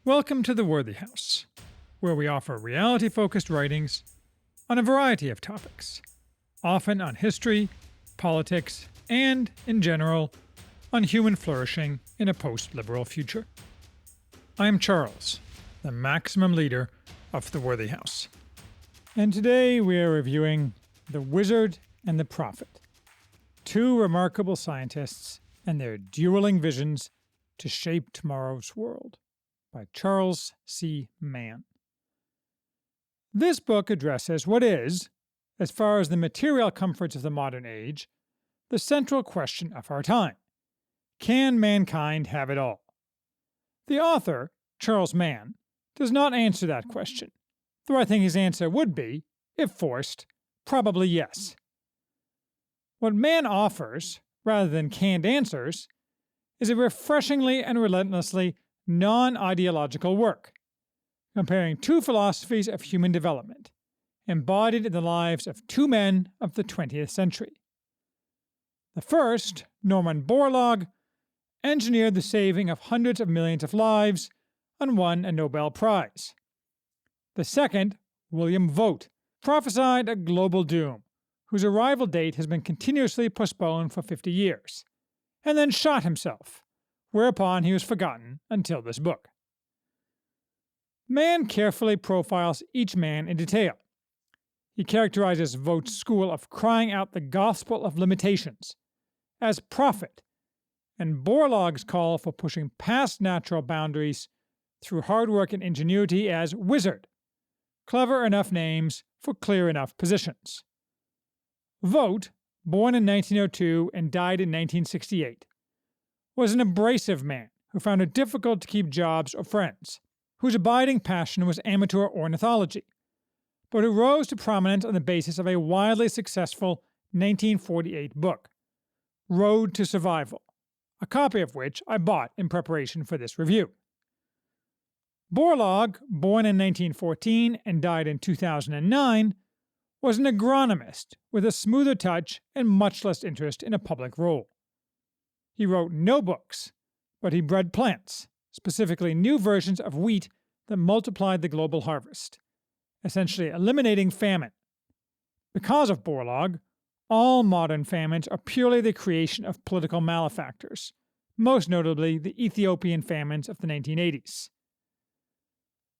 Welcome to the Worthy House, where we offer reality-focused writings on a variety of topics, often on history, politics, and, in general, on human flourishing in a post-liberal future. I am Charles, the maximum leader of the Worthy House. And today we are reviewing The Wizard and the Prophet, two remarkable scientists and their dueling visions to shape tomorrow's world, by Charles C. Mann. This book addresses what is, as far as the material comforts of the modern age, the central question of our time. Can mankind have it all? The author, Charles Mann, does not answer that question, though I think his answer would be, if forced, probably yes. What Mann offers, rather than canned answers, is a refreshingly and relentlessly non-ideological work, comparing two philosophies of human development, embodied in the lives of two men of the 20th century. The first, Norman Borlaug, engineered the saving of hundreds of millions of lives and won a Nobel Prize. The second, William Vogt, prophesied a global doom, whose arrival date has been continuously postponed for 50 years, and then shot himself, whereupon he was forgotten until this book. Mann carefully profiles each man in detail. He characterizes Vogt's school of crying out the gospel of limitations as prophet, and Borlaug's call for pushing past natural boundaries through hard work and ingenuity as wizard, clever enough names for clear enough positions. Vogt, born in 1902 and died in 1968, was an abrasive man who found it difficult to keep jobs or friends, whose abiding passion was amateur ornithology, but who rose to prominence on the basis of a wildly successful 1948 book, Road to Survival, a copy of which I bought in preparation for this review. Borlaug, born in 1914 and died in 2009, was an agronomist with a smoother touch and much less interest in a public role. He wrote no books, but he bred plants, specifically new versions of wheat that multiplied the global harvest, essentially eliminating famine. Because of Borlaug, all modern famines are purely the creation of political malefactors, most notably the Ethiopian famines of the 1980s.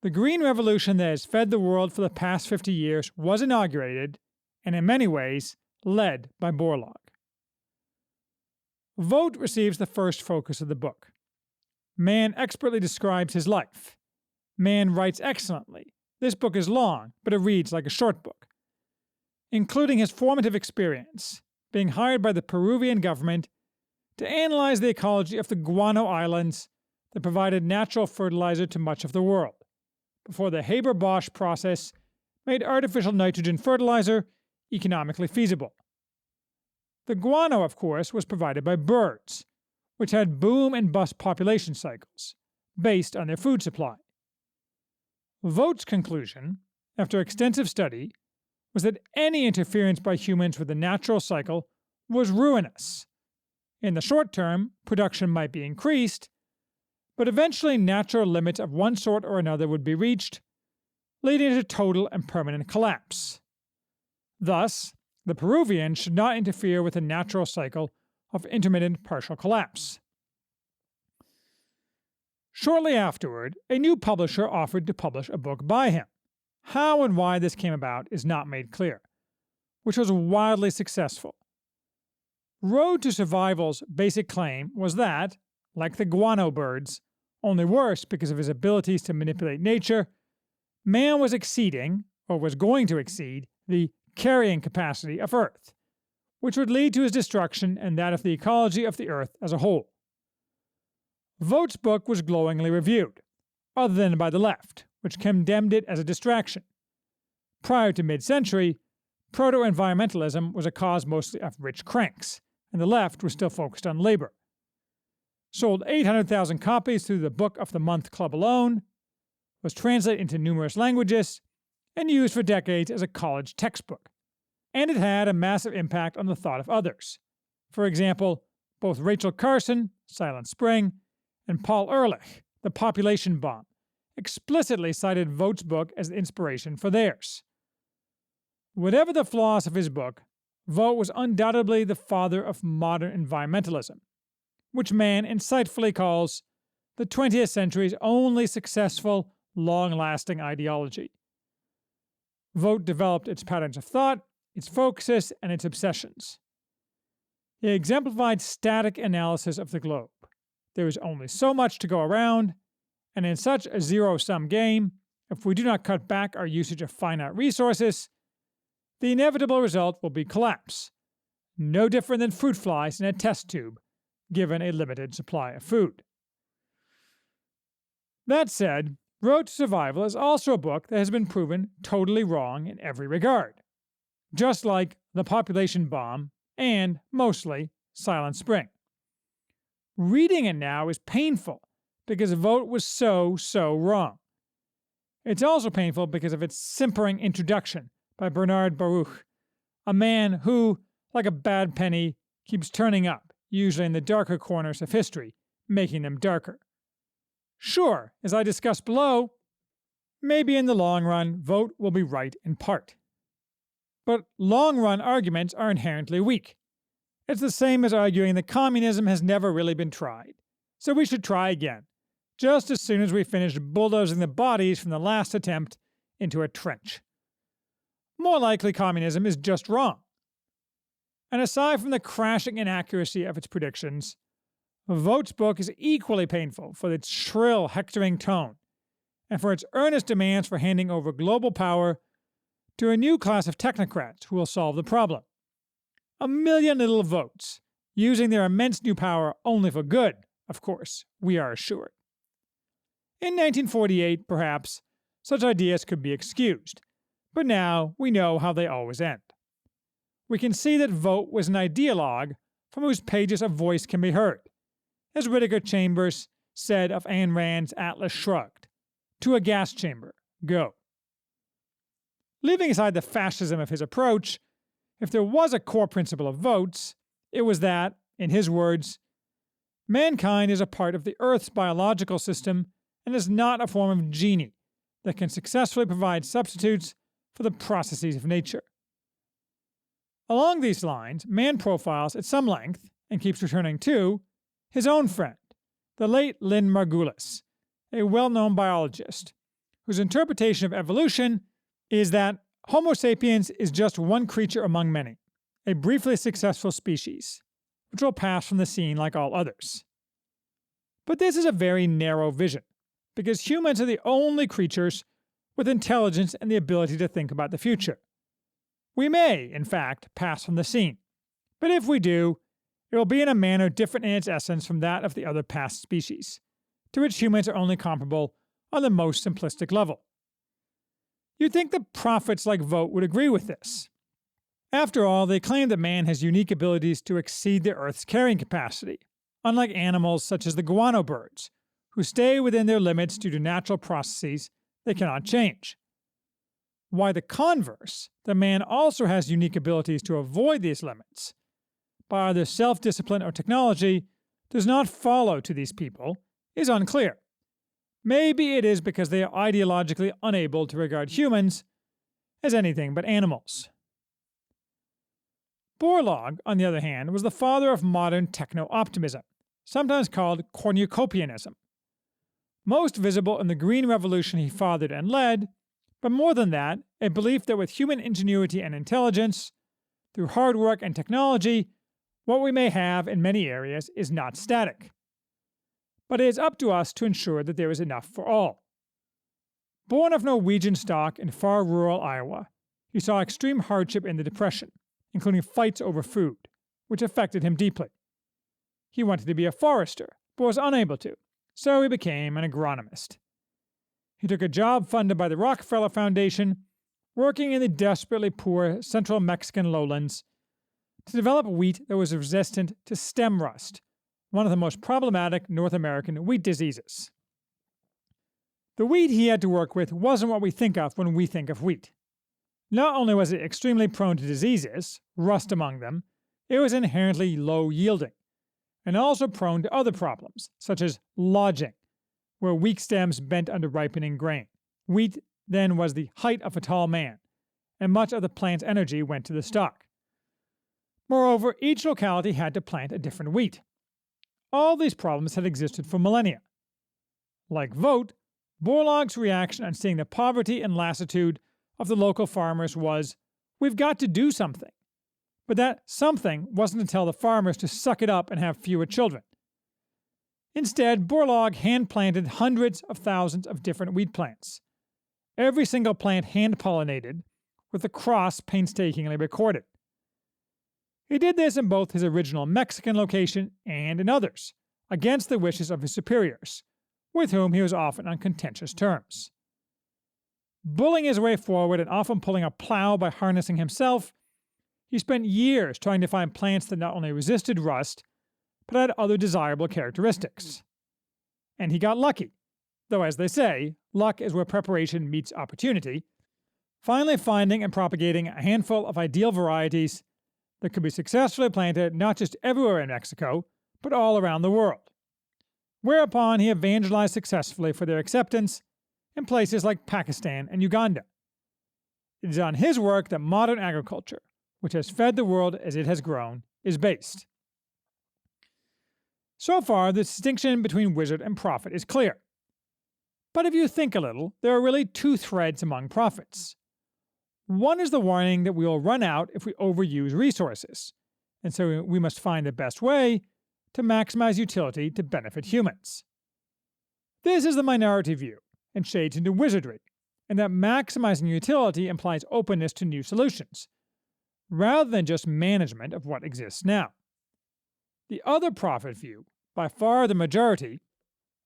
The Green Revolution that has fed the world for the past 50 years was inaugurated, and in many ways, led by Borlaug. Vogt receives the first focus of the book. Mann expertly describes his life. Mann writes excellently. This book is long, but it reads like a short book, including his formative experience, being hired by the Peruvian government to analyze the ecology of the Guano Islands that provided natural fertilizer to much of the world, before the Haber-Bosch process made artificial nitrogen fertilizer economically feasible. The guano, of course, was provided by birds, which had boom and bust population cycles, based on their food supply. Vogt's conclusion, after extensive study, was that any interference by humans with the natural cycle was ruinous. In the short term, production might be increased, but eventually natural limits of one sort or another would be reached, leading to total and permanent collapse. Thus, the Peruvians should not interfere with the natural cycle of intermittent partial collapse. Shortly afterward, a new publisher offered to publish a book by him. How and why this came about is not made clear, which was wildly successful. Road to Survival's basic claim was that, like the guano birds, only worse because of his abilities to manipulate nature, man was exceeding, or was going to exceed, the carrying capacity of Earth, which would lead to his destruction and that of the ecology of the Earth as a whole. Vogt's book was glowingly reviewed, other than by the left, which condemned it as a distraction. Prior to mid-century, proto-environmentalism was a cause mostly of rich cranks, and the left was still focused on labor. Sold 800,000 copies through the Book of the Month Club alone, was translated into numerous languages, and used for decades as a college textbook. And it had a massive impact on the thought of others. For example, both Rachel Carson, Silent Spring, and Paul Ehrlich, The Population Bomb, explicitly cited Vogt's book as the inspiration for theirs. Whatever the flaws of his book, Vogt was undoubtedly the father of modern environmentalism, which Mann insightfully calls the 20th century's only successful, long-lasting ideology. Vogt developed its patterns of thought, its focuses, and its obsessions. He exemplified static analysis of the globe. There is only so much to go around, and in such a zero-sum game, if we do not cut back our usage of finite resources, the inevitable result will be collapse, no different than fruit flies in a test tube, given a limited supply of food. That said, Road to Survival is also a book that has been proven totally wrong in every regard, just like The Population Bomb and, mostly, Silent Spring. Reading it now is painful because Vogt was so wrong. It's also painful because of its simpering introduction by Bernard Baruch, a man who, like a bad penny, keeps turning up, usually in the darker corners of history, making them darker. Sure, as I discussed below, maybe in the long run, Vogt will be right in part. But long-run arguments are inherently weak. It's the same as arguing that communism has never really been tried, so we should try again, just as soon as we finish bulldozing the bodies from the last attempt into a trench. More likely, communism is just wrong. And aside from the crashing inaccuracy of its predictions, Vogt's book is equally painful for its shrill, hectoring tone, and for its earnest demands for handing over global power to a new class of technocrats who will solve the problem. A million little Vogts, using their immense new power only for good, of course, we are assured. In 1948, perhaps, such ideas could be excused, but now we know how they always end. We can see that Vogt was an ideologue from whose pages a voice can be heard, as Whittaker Chambers said of Ayn Rand's Atlas Shrugged, "To a gas chamber, go." Leaving aside the fascism of his approach, if there was a core principle of Vogt's, it was that, in his words, mankind is a part of the Earth's biological system and is not a form of genie that can successfully provide substitutes for the processes of nature. Along these lines, Mann profiles at some length, and keeps returning to, his own friend, the late Lynn Margulis, a well-known biologist, whose interpretation of evolution is that Homo sapiens is just one creature among many, a briefly successful species, which will pass from the scene like all others. But this is a very narrow vision, because humans are the only creatures with intelligence and the ability to think about the future. We may, in fact, pass from the scene, but if we do, it will be in a manner different in its essence from that of the other past species, to which humans are only comparable on the most simplistic level. You'd think that prophets like Vogt would agree with this. After all, they claim that man has unique abilities to exceed the Earth's carrying capacity, unlike animals such as the guano birds, who stay within their limits due to natural processes they cannot change. Why the converse, that man also has unique abilities to avoid these limits, by either self-discipline or technology, does not follow to these people, is unclear. Maybe it is because they are ideologically unable to regard humans as anything but animals. Borlaug, on the other hand, was the father of modern techno-optimism, sometimes called cornucopianism. Most visible in the Green Revolution he fathered and led, but more than that, a belief that with human ingenuity and intelligence, through hard work and technology, what we may have in many areas is not static. But it is up to us to ensure that there is enough for all. Born of Norwegian stock in far rural Iowa, he saw extreme hardship in the Depression, including fights over food, which affected him deeply. He wanted to be a forester, but was unable to, so he became an agronomist. He took a job funded by the Rockefeller Foundation, working in the desperately poor central Mexican lowlands, to develop wheat that was resistant to stem rust, one of the most problematic North American wheat diseases. The wheat he had to work with wasn't what we think of when we think of wheat. Not only was it extremely prone to diseases, rust among them, it was inherently low-yielding, and also prone to other problems, such as lodging, where weak stems bent under ripening grain. Wheat then was the height of a tall man, and much of the plant's energy went to the stalk. Moreover, each locality had to plant a different wheat. All these problems had existed for millennia. Like Vogt, Borlaug's reaction on seeing the poverty and lassitude of the local farmers was, "We've got to do something." But that something wasn't to tell the farmers to suck it up and have fewer children. Instead, Borlaug hand-planted hundreds of thousands of different wheat plants. Every single plant hand-pollinated, with the cross painstakingly recorded. He did this in both his original Mexican location and in others, against the wishes of his superiors, with whom he was often on contentious terms. Bullying his way forward and often pulling a plow by harnessing himself, he spent years trying to find plants that not only resisted rust, but had other desirable characteristics. And he got lucky, though as they say, luck is where preparation meets opportunity, finally finding and propagating a handful of ideal varieties that could be successfully planted not just everywhere in Mexico, but all around the world. Whereupon he evangelized successfully for their acceptance in places like Pakistan and Uganda. It is on his work that modern agriculture, which has fed the world as it has grown, is based. So far, the distinction between wizard and prophet is clear. But if you think a little, there are really two threads among prophets. One is the warning that we will run out if we overuse resources, and so we must find the best way to maximize utility to benefit humans. This is the minority view, and shades into wizardry, and that maximizing utility implies openness to new solutions, rather than just management of what exists now. The other prophet view, by far the majority,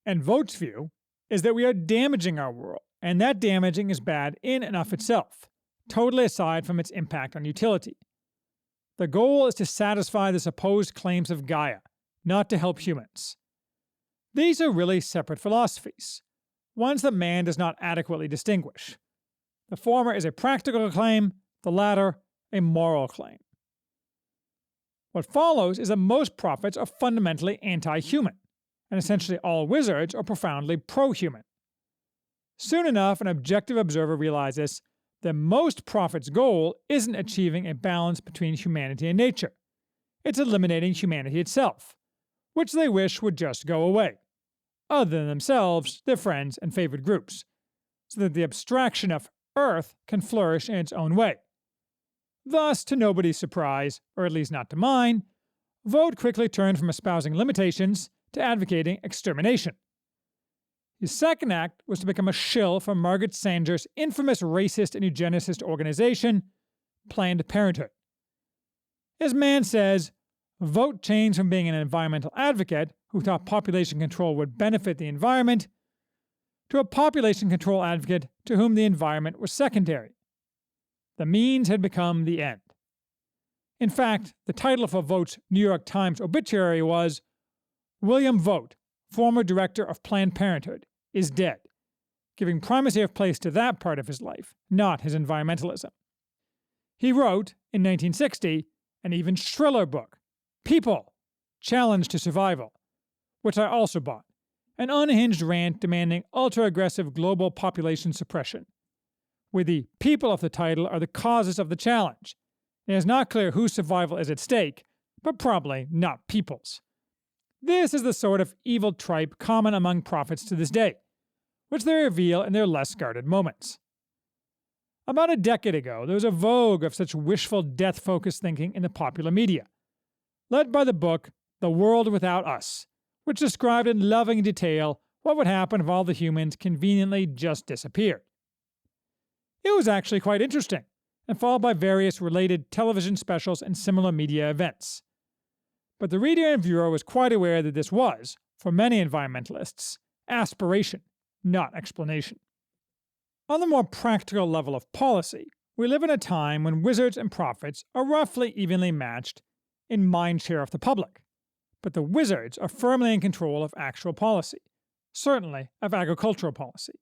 and Vogt's view, is that we are damaging our world, and that damaging is bad in and of itself, totally aside from its impact on utility. The goal is to satisfy the supposed claims of Gaia, not to help humans. These are really separate philosophies, ones that man does not adequately distinguish. The former is a practical claim, the latter a moral claim. What follows is that most prophets are fundamentally anti-human, and essentially all wizards are profoundly pro-human. Soon enough, an objective observer realizes that most prophets' goal isn't achieving a balance between humanity and nature. It's eliminating humanity itself, which they wish would just go away, other than themselves, their friends, and favored groups, so that the abstraction of Earth can flourish in its own way. Thus, to nobody's surprise, or at least not to mine, Vogt quickly turned from espousing limitations to advocating extermination. His second act was to become a shill for Margaret Sanger's infamous racist and eugenicist organization, Planned Parenthood. As Mann says, Vogt changed from being an environmental advocate who thought population control would benefit the environment to a population control advocate to whom the environment was secondary. The means had become the end. In fact, the title for Vogt's New York Times obituary was "William Vogt, former director of Planned Parenthood, is dead," giving primacy of place to that part of his life, not his environmentalism. He wrote, in 1960, an even shriller book, People! Challenge to Survival, which I also bought, an unhinged rant demanding ultra-aggressive global population suppression, where the people of the title are the causes of the challenge. It is not clear whose survival is at stake, but probably not people's. This is the sort of evil tripe common among prophets to this day, which they reveal in their less guarded moments. About a decade ago, there was a vogue of such wishful death-focused thinking in the popular media, led by the book The World Without Us, which described in loving detail what would happen if all the humans conveniently just disappeared. It was actually quite interesting, and followed by various related television specials and similar media events. But the reader and viewer was quite aware that this was, for many environmentalists, aspiration, not explanation. On the more practical level of policy, we live in a time when wizards and prophets are roughly evenly matched in mind share of the public, but the wizards are firmly in control of actual policy, certainly of agricultural policy.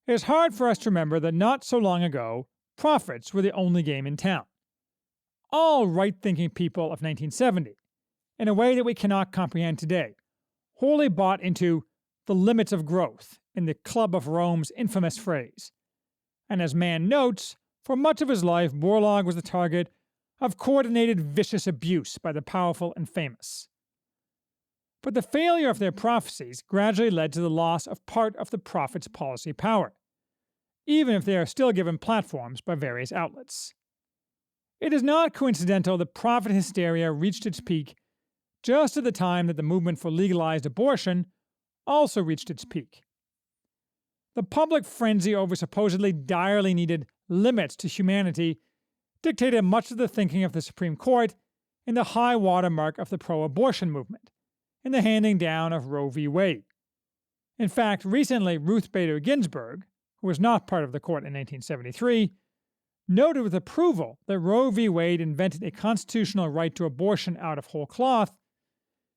It is hard for us to remember that not so long ago, prophets were the only game in town. All right-thinking people of 1970, in a way that we cannot comprehend today, wholly bought into the limits of growth in the Club of Rome's infamous phrase. And as Mann notes, for much of his life, Borlaug was the target of coordinated vicious abuse by the powerful and famous. But the failure of their prophecies gradually led to the loss of part of the prophet's policy power, even if they are still given platforms by various outlets. It is not coincidental that prophet hysteria reached its peak just at the time that the movement for legalized abortion also reached its peak. The public frenzy over supposedly direly needed limits to humanity dictated much of the thinking of the Supreme Court in the high watermark of the pro-abortion movement, in the handing down of Roe v. Wade. In fact, recently Ruth Bader Ginsburg, who was not part of the court in 1973, noted with approval that Roe v. Wade invented a constitutional right to abortion out of whole cloth,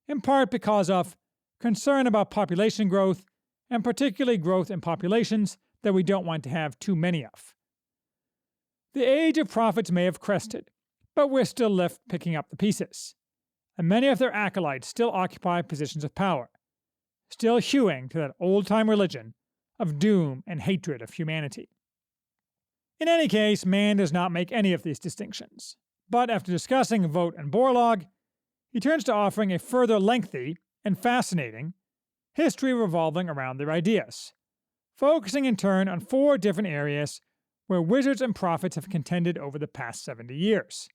in part because of concern about population growth, and particularly growth in populations that we don't want to have too many of. The age of prophets may have crested, but we're still left picking up the pieces, and many of their acolytes still occupy positions of power, still hewing to that old-time religion of doom and hatred of humanity. In any case, Mann does not make any of these distinctions, but after discussing Vogt and Borlaug, he turns to offering a further lengthy and fascinating history revolving around their ideas, focusing in turn on 4 different areas where wizards and prophets have contended over the past 70 years: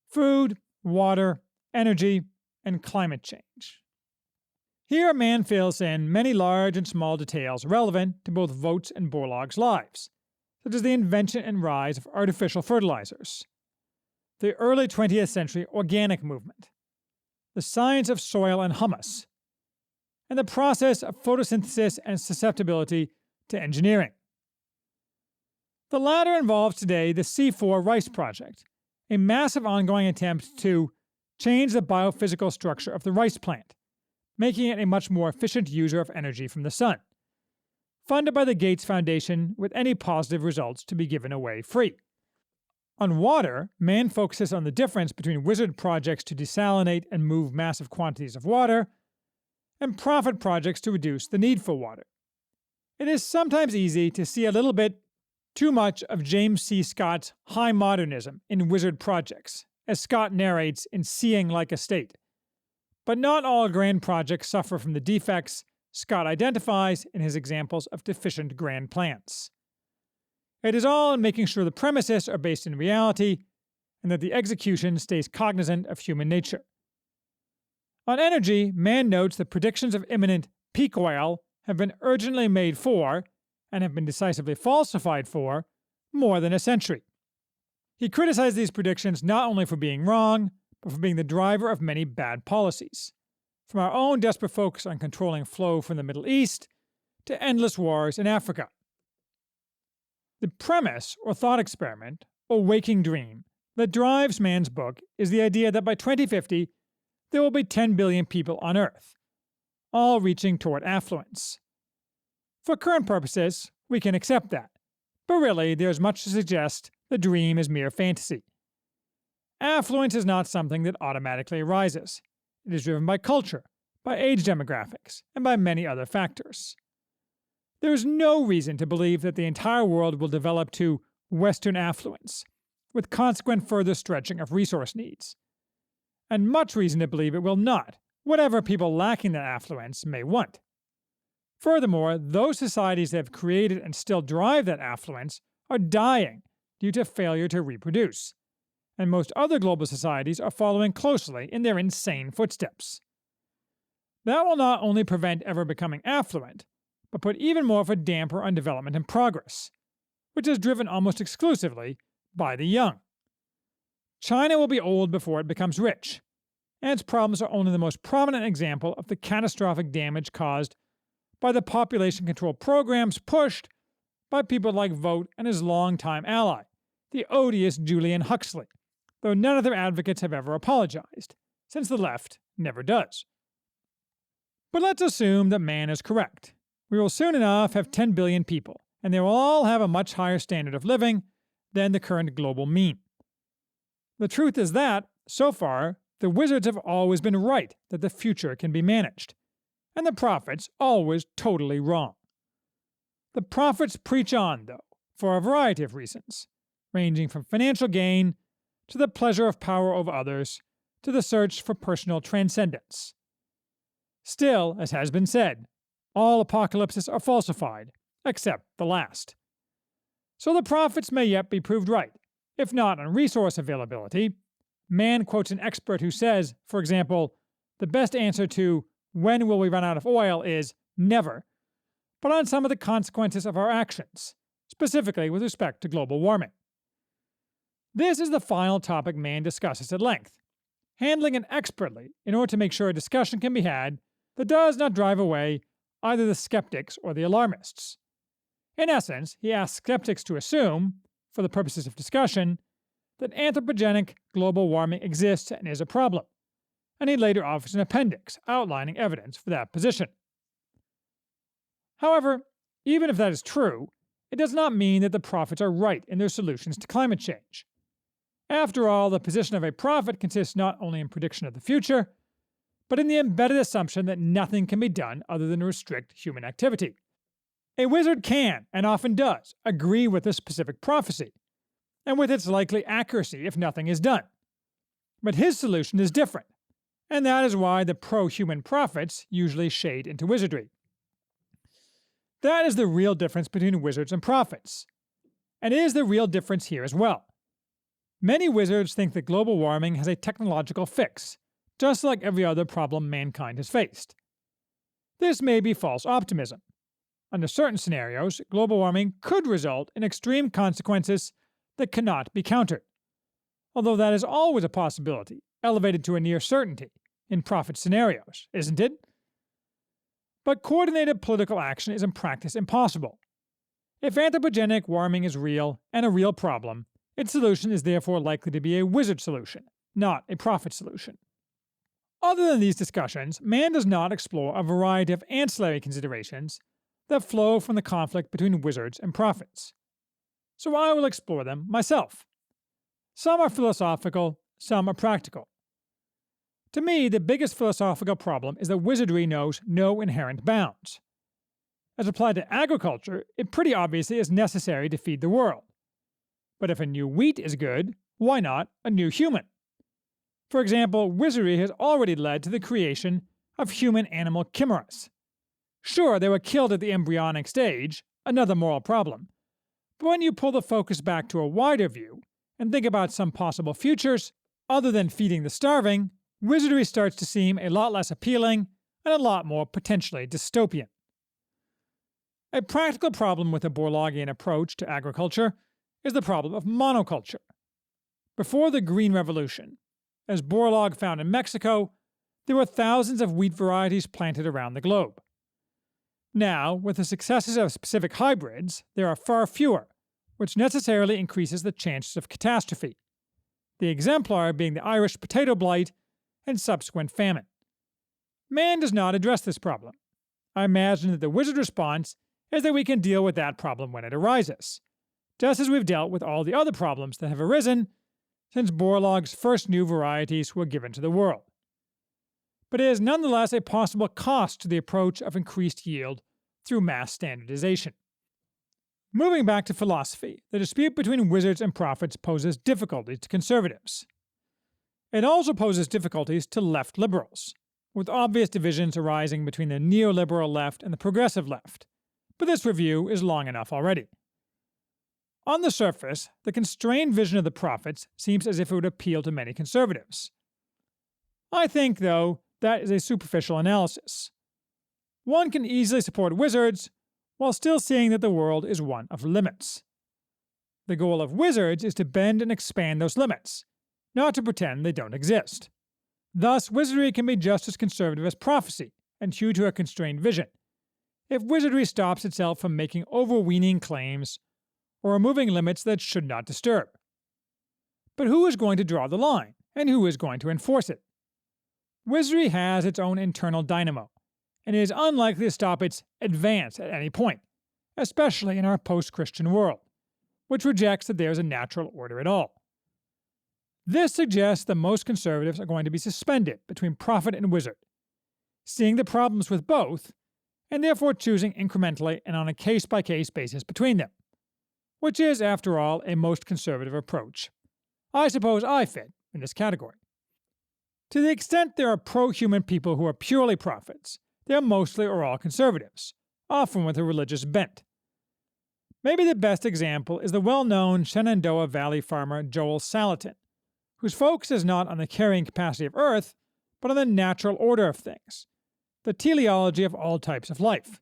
food, water, energy, and climate change. Here Mann fills in many large and small details relevant to both Vogt's and Borlaug's lives, such as the invention and rise of artificial fertilizers, the early 20th century organic movement, the science of soil and humus, and the process of photosynthesis and susceptibility to engineering. The latter involves today the C4 Rice Project, a massive ongoing attempt to change the biophysical structure of the rice plant, making it a much more efficient user of energy from the sun, funded by the Gates Foundation with any positive results to be given away free. On water, Mann focuses on the difference between wizard projects to desalinate and move massive quantities of water, and prophet projects to reduce the need for water. It is sometimes easy to see a little bit too much of James C. Scott's high modernism in wizard projects, as Scott narrates in Seeing Like a State. But not all grand projects suffer from the defects Scott identifies in his examples of deficient grand plans. It is all in making sure the premises are based in reality and that the execution stays cognizant of human nature. On energy, Mann notes that predictions of imminent peak oil have been urgently made for, and have been decisively falsified for, more than a century. He criticized these predictions not only for being wrong, but for being the driver of many bad policies, from our own desperate focus on controlling flow from the Middle East to endless wars in Africa. The premise, or thought experiment, or waking dream, that drives Mann's book is the idea that by 2050, there will be 10 billion people on Earth, all reaching toward affluence. For current purposes, we can accept that, but really there's much to suggest the dream is mere fantasy. Affluence is not something that automatically arises. It is driven by culture, by age demographics, and by many other factors. There is no reason to believe that the entire world will develop to Western affluence, with consequent further stretching of resource needs. And much reason to believe it will not, whatever people lacking that affluence may want. Furthermore, those societies that have created and still drive that affluence are dying due to failure to reproduce, and most other global societies are following closely in their insane footsteps. That will not only prevent ever becoming affluent, but put even more of a damper on development and progress, which is driven almost exclusively by the young. China will be old before it becomes rich, and its problems are only the most prominent example of the catastrophic damage caused by the population control programs pushed by people like Vogt and his longtime ally, the odious Julian Huxley, though none of their advocates have ever apologized, since the left never does. But let's assume that Mann is correct. We will soon enough have 10 billion people, and they will all have a much higher standard of living than the current global mean. The truth is that, so far, the wizards have always been right that the future can be managed, and the prophets always totally wrong. The prophets preach on, though, for a variety of reasons, ranging from financial gain to the pleasure of power over others to the search for personal transcendence. Still, as has been said, all apocalypses are falsified, except the last. So the prophets may yet be proved right, if not on resource availability. Mann quotes an expert who says, for example, the best answer to when will we run out of oil is never, but on some of the consequences of our actions, specifically with respect to global warming. This is the final topic Mann discusses at length, handling it expertly in order to make sure a discussion can be had that does not drive away either the skeptics or the alarmists. In essence, he asks skeptics to assume, for the purposes of discussion, that anthropogenic global warming exists and is a problem, and he later offers an appendix outlining evidence for that position. However, even if that is true, it does not mean that the prophets are right in their solutions to climate change. After all, the position of a prophet consists not only in prediction of the future, but in the embedded assumption that nothing can be done other than restrict human activity. A wizard can, and often does, agree with a specific prophecy, and with its likely accuracy if nothing is done. But his solution is different, and that is why the pro-human prophets usually shade into wizardry. That is the real difference between wizards and prophets, and is the real difference here as well. Many wizards think that global warming has a technological fix, just like every other problem mankind has faced. This may be false optimism. Under certain scenarios, global warming could result in extreme consequences that cannot be countered, although that is always a possibility, elevated to a near certainty, in prophet scenarios, isn't it? But coordinated political action is in practice impossible. If anthropogenic warming is real and a real problem, its solution is therefore likely to be a wizard solution, not a prophet solution. Other than these discussions, Mann does not explore a variety of ancillary considerations that flow from the conflict between wizards and prophets. So I will explore them myself. Some are philosophical, some are practical. To me, the biggest philosophical problem is that wizardry knows no inherent bounds. As applied to agriculture, it pretty obviously is necessary to feed the world. But if a new wheat is good, why not a new human? For example, wizardry has already led to the creation of human-animal chimeras. Sure, they were killed at the embryonic stage, another moral problem. But when you pull the focus back to a wider view and think about some possible futures, other than feeding the starving, wizardry starts to seem a lot less appealing and a lot more potentially dystopian. A practical problem with the Borlagian approach to agriculture is the problem of monoculture. Before the Green Revolution, as Borlaug found in Mexico, there were thousands of wheat varieties planted around the globe. Now, with the successes of specific hybrids, there are far fewer, which necessarily increases the chances of catastrophe, the exemplar being the Irish potato blight and subsequent famine. Mann does not address this problem. I imagine that the wizard response is that we can deal with that problem when it arises, just as we've dealt with all the other problems that have arisen since Borlaug's first new varieties were given to the world. But it is nonetheless a possible cost to the approach of increased yield through mass standardization. Moving back to philosophy, the dispute between wizards and prophets poses difficulties to conservatives. It also poses difficulties to left liberals, with obvious divisions arising between the neoliberal left and the progressive left, but this review is long enough already. On the surface, the constrained vision of the prophets seems as if it would appeal to many conservatives. I think, though, that is a superficial analysis. One can easily support wizards while still seeing that the world is one of limits. The goal of wizards is to bend and expand those limits, not to pretend they don't exist. Thus, wizardry can be just as conservative as prophecy and hew to a constrained vision, if wizardry stops itself from making overweening claims or removing limits that it should not disturb. But who is going to draw the line, and who is going to enforce it? Wizardry has its own internal dynamo, and it is unlikely to stop its advance at any point, especially in our post-Christian world, which rejects that there is a natural order at all. This suggests that most conservatives are going to be suspended between prophet and wizard, seeing the problems with both, and therefore choosing incrementally and on a case-by-case basis between them, which is, after all, a most conservative approach. I suppose I fit in this category. To the extent there are pro-human people who are purely prophets, they are mostly or all conservatives, often with a religious bent. Maybe the best example is the well-known Shenandoah Valley farmer Joel Salatin, whose focus is not on the carrying capacity of Earth, but on the natural order of things, the teleology of all types of life.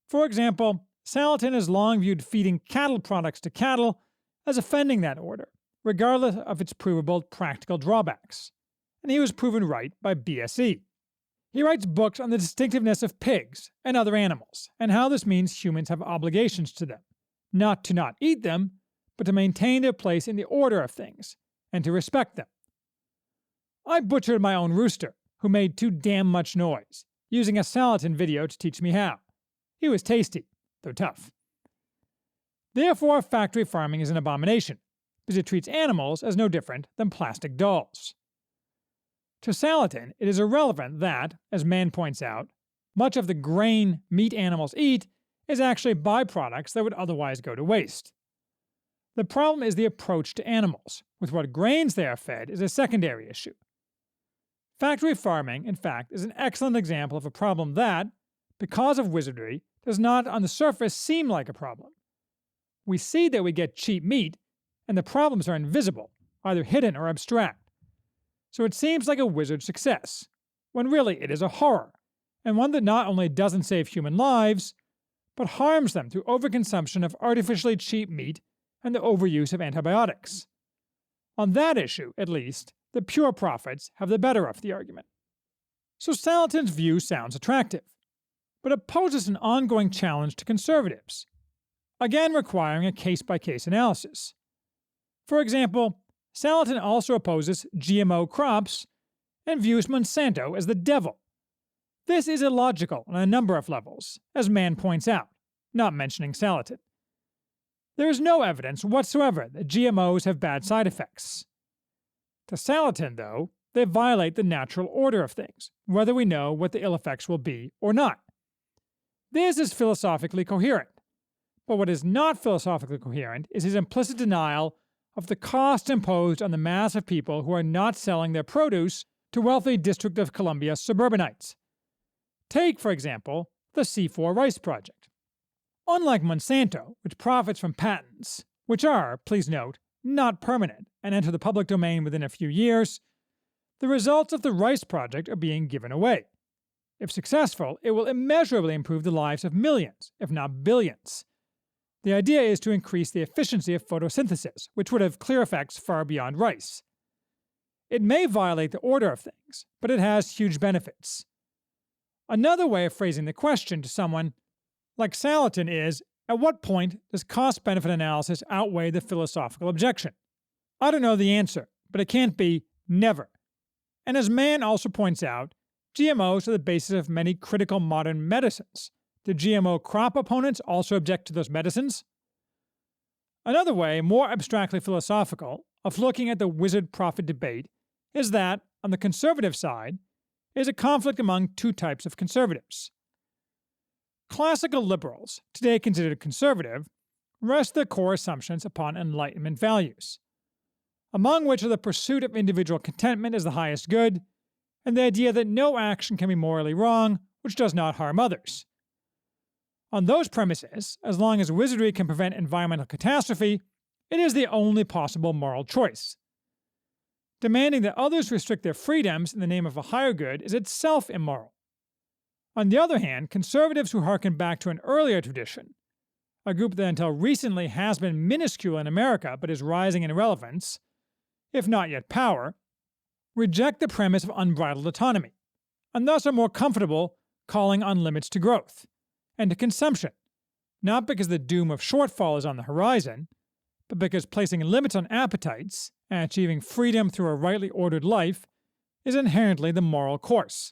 For example, Salatin has long viewed feeding cattle products to cattle as offending that order, regardless of its provable practical drawbacks, and he was proven right by BSE. He writes books on the distinctiveness of pigs and other animals, and how this means humans have obligations to them, not to not eat them, but to maintain their place in the order of things, and to respect them. I butchered my own rooster, who made too damn much noise, using a Salatin video to teach me how. He was tasty, though tough. Therefore, factory farming is an abomination, because it treats animals as no different than plastic dolls. To Salatin, it is irrelevant that, as Mann points out, much of the grain meat animals eat is actually byproducts that would otherwise go to waste. The problem is the approach to animals. With what grains they are fed is a secondary issue. Factory farming, in fact, is an excellent example of a problem that, because of wizardry, does not on the surface seem like a problem. We see that we get cheap meat, and the problems are invisible, either hidden or abstract. So it seems like a wizard success, when really it is a horror, and one that not only doesn't save human lives, but harms them through overconsumption of artificially cheap meat and the overuse of antibiotics. On that issue, at least, the pure prophets have the better of the argument. So Salatin's view sounds attractive, but it poses an ongoing challenge to conservatives, again requiring a case-by-case analysis. For example, Salatin also opposes GMO crops and views Monsanto as the devil. This is illogical on a number of levels, as Mann points out, not mentioning Salatin. There is no evidence whatsoever that GMOs have bad side effects. To Salatin, though, they violate the natural order of things, whether we know what the ill effects will be or not. This is philosophically coherent, but what is not philosophically coherent is his implicit denial of the cost imposed on the mass of people who are not selling their produce to wealthy District of Columbia suburbanites. Take, for example, the C4 Rice Project. Unlike Monsanto, which profits from patents, which are, please note, not permanent and enter the public domain within a few years, the results of the Rice Project are being given away. If successful, it will immeasurably improve the lives of millions, if not billions. The idea is to increase the efficiency of photosynthesis, which would have clear effects far beyond rice. It may violate the order of things, but it has huge benefits. Another way of phrasing the question to someone like Salatin is, at what point does cost-benefit analysis outweigh the philosophical objection? I don't know the answer, but it can't be never. And as Mann also points out, GMOs are the basis of many critical modern medicines. Do GMO crop opponents also object to those medicines? Another way, more abstractly philosophical, of looking at the wizard-prophet debate is that, on the conservative side, is a conflict among two types of conservatives. Classical liberals, today considered conservative, rest their core assumptions upon Enlightenment values, among which are the pursuit of individual contentment as the highest good, and the idea that no action can be morally wrong which does not harm others. On those premises, as long as wizardry can prevent environmental catastrophe, it is the only possible moral choice. Demanding that others restrict their freedoms in the name of a higher good is itself immoral. On the other hand, conservatives who harken back to an earlier tradition, a group that until recently has been minuscule in America but is rising in relevance, if not yet power, reject the premise of unbridled autonomy, and thus are more comfortable calling on limits to growth and to consumption, not because the doom of shortfall is on the horizon, but because placing limits on appetites and achieving freedom through a rightly ordered life is inherently the moral course.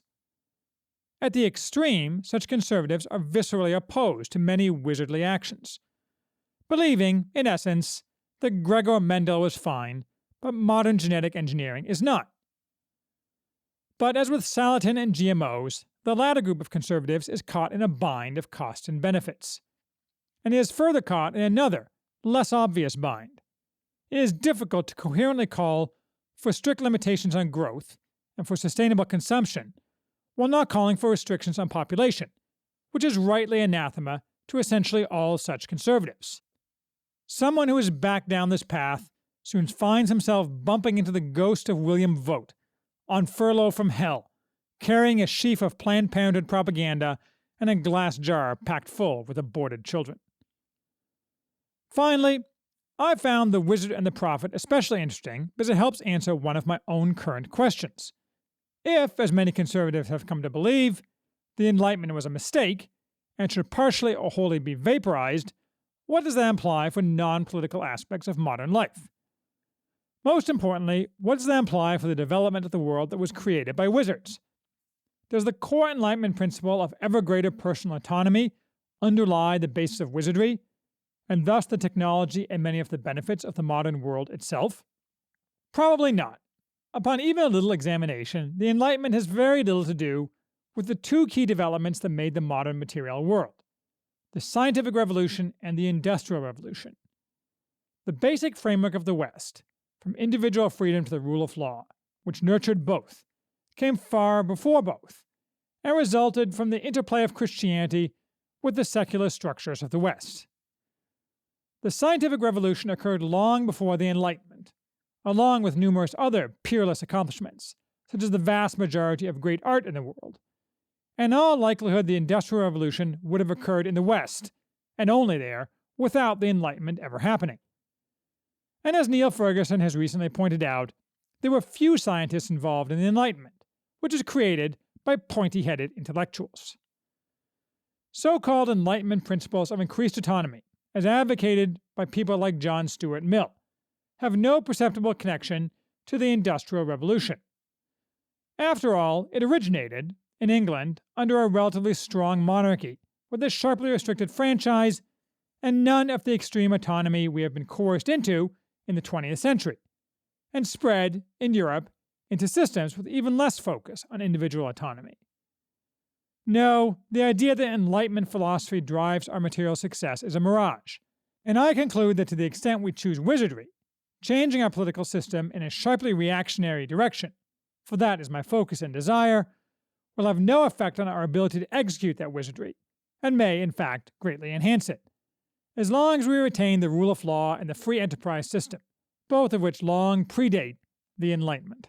At the extreme, such conservatives are viscerally opposed to many wizardly actions, believing, in essence, that Gregor Mendel was fine, but modern genetic engineering is not. But as with Salatin and GMOs, the latter group of conservatives is caught in a bind of costs and benefits. And it is further caught in another, less obvious bind. It is difficult to coherently call for strict limitations on growth and for sustainable consumption while not calling for restrictions on population, which is rightly anathema to essentially all such conservatives. Someone who has backed down this path soon finds himself bumping into the ghost of William Vogt on furlough from hell, carrying a sheaf of Planned Parenthood propaganda and a glass jar packed full with aborted children. Finally, I found The Wizard and the Prophet especially interesting because it helps answer one of my own current questions. If, as many conservatives have come to believe, the Enlightenment was a mistake and should partially or wholly be vaporized, what does that imply for non-political aspects of modern life? Most importantly, what does that imply for the development of the world that was created by wizards? Does the core Enlightenment principle of ever greater personal autonomy underlie the basis of wizardry, and thus the technology and many of the benefits of the modern world itself? Probably not. Upon even a little examination, the Enlightenment has very little to do with the two key developments that made the modern material world: the scientific revolution and the industrial revolution. The basic framework of the West, from individual freedom to the rule of law, which nurtured both, came far before both, and resulted from the interplay of Christianity with the secular structures of the West. The scientific revolution occurred long before the Enlightenment, along with numerous other peerless accomplishments, such as the vast majority of great art in the world. In all likelihood, the Industrial Revolution would have occurred in the West, and only there, without the Enlightenment ever happening. And as Neil Ferguson has recently pointed out, there were few scientists involved in the Enlightenment, which was created by pointy-headed intellectuals. So-called Enlightenment principles of increased autonomy, as advocated by people like John Stuart Mill, have no perceptible connection to the Industrial Revolution. After all, it originated, in England, under a relatively strong monarchy, with a sharply restricted franchise, and none of the extreme autonomy we have been coerced into in the 20th century, and spread, in Europe, into systems with even less focus on individual autonomy. No, the idea that Enlightenment philosophy drives our material success is a mirage, and I conclude that to the extent we choose wizardry, changing our political system in a sharply reactionary direction, for that is my focus and desire, will have no effect on our ability to execute that wizardry, and may, in fact, greatly enhance it, as long as we retain the rule of law and the free enterprise system, both of which long predate the Enlightenment.